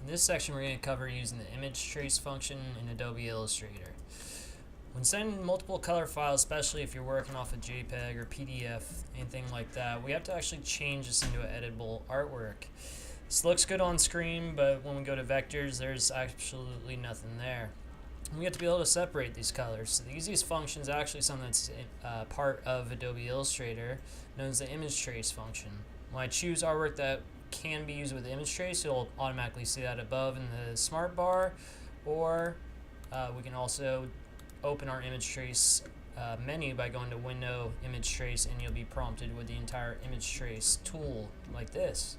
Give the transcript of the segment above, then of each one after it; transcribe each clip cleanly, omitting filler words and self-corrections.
In this section, we're going to cover using the image trace function in Adobe Illustrator. When sending multiple color files, especially if you're working off a JPEG or PDF, anything like that, we have to actually change this into an editable artwork. This looks good on screen, but when we go to vectors, there's absolutely nothing there. We have to be able to separate these colors. So the easiest function is actually something that's part of Adobe Illustrator, known as the image trace function. When I choose artwork that can be used with image trace, it'll automatically see that above in the smart bar, or we can also open our image trace menu by going to Window, Image Trace, and you'll be prompted with the entire image trace tool like this.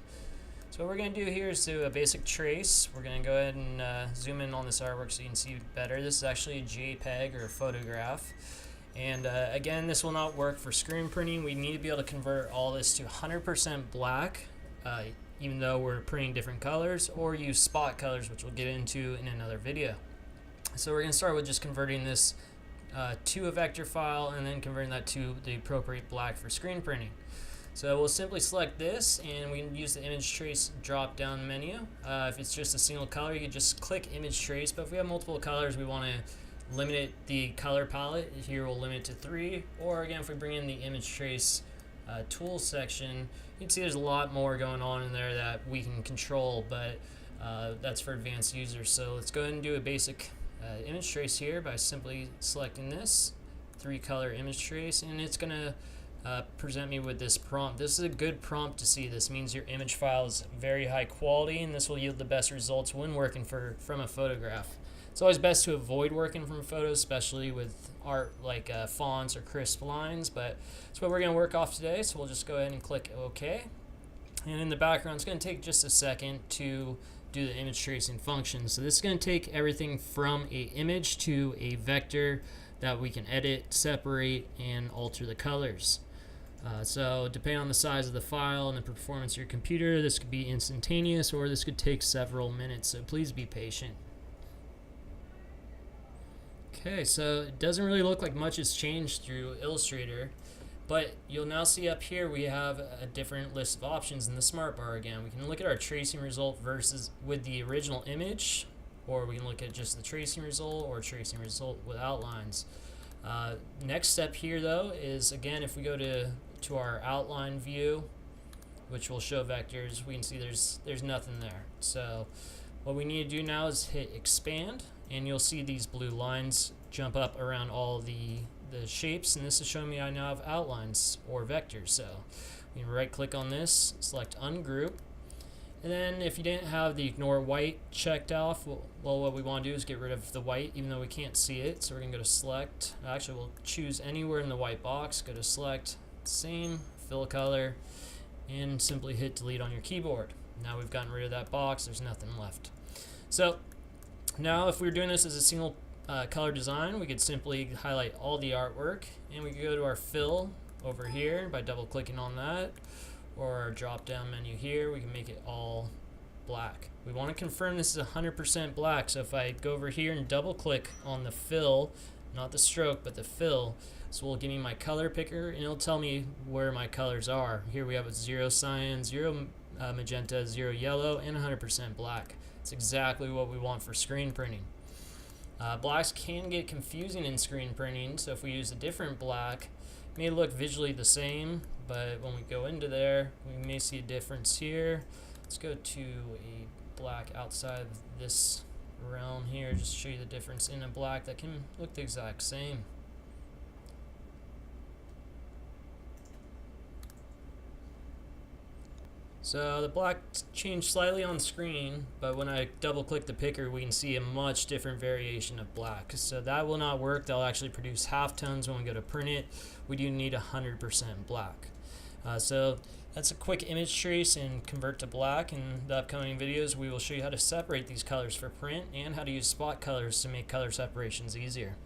So what we're going to do here is do a basic trace. We're going to go ahead and zoom in on this artwork so you can see better. This is actually a JPEG or a photograph. And again, this will not work for screen printing. We need to be able to convert all this to 100% black, even though we're printing different colors, or use spot colors, which we'll get into in another video. So we're going to start with just converting this to a vector file and then converting that to the appropriate black for screen printing. So we'll simply select this and we can use the image trace drop down menu. If it's just a single color, you can just click image trace, but if we have multiple colors, we want to limit the color palette. Here we'll limit it to 3, or again, if we bring in the image trace tool section, you can see there's a lot more going on in there that we can control, but that's for advanced users. So let's go ahead and do a basic image trace here by simply selecting this 3-color image trace, and it's going to present me with this prompt. This is a good prompt to see. This means your image file is very high quality, and this will yield the best results when working from a photograph. It's always best to avoid working from photos, especially with art like fonts or crisp lines, but that's what we're going to work off today. So we'll just go ahead and click OK. And in the background, it's going to take just a second to do the image tracing function. So this is going to take everything from an image to a vector that we can edit, separate, and alter the colors. So depending on the size of the file and the performance of your computer, this could be instantaneous or this could take several minutes, so please be patient. Okay, so it doesn't really look like much has changed through Illustrator, but you'll now see up here we have a different list of options in the smart bar again. We can look at our tracing result versus with the original image, or we can look at just the tracing result or tracing result with outlines. Next step here though is, again, if we go to our outline view, which will show vectors, we can see there's nothing there. So what we need to do now is hit expand, and you'll see these blue lines jump up around all the shapes, and this is showing me I now have outlines or vectors. So we can right click on this, select ungroup, and then if you didn't have the ignore white checked off, well, what we want to do is get rid of the white even though we can't see it. So we're going to go to select, actually we'll choose anywhere in the white box, go to select, same, fill color, and simply hit delete on your keyboard. Now we've gotten rid of that box, there's nothing left. So now if we were doing this as a single color design, we could simply highlight all the artwork, and we could go to our fill over here by double clicking on that, or our drop down menu here, we can make it all black. We want to confirm this is 100% black, so if I go over here and double click on the fill, not the stroke but the fill, so will give me my color picker and it'll tell me where my colors are. Here we have a 0 cyan, 0 magenta, 0 yellow, and 100% black. It's exactly what we want for screen printing. Blacks can get confusing in screen printing, so if we use a different black, it may look visually the same, but when we go into there, we may see a difference here. Let's go to a black outside of this realm here, just to show you the difference in a black that can look the exact same. So the black changed slightly on screen, but when I double click the picker, we can see a much different variation of black. So that will not work. They'll actually produce halftones when we go to print it. We do need 100% black. So that's a quick image trace and convert to black. In the upcoming videos, we will show you how to separate these colors for print and how to use spot colors to make color separations easier.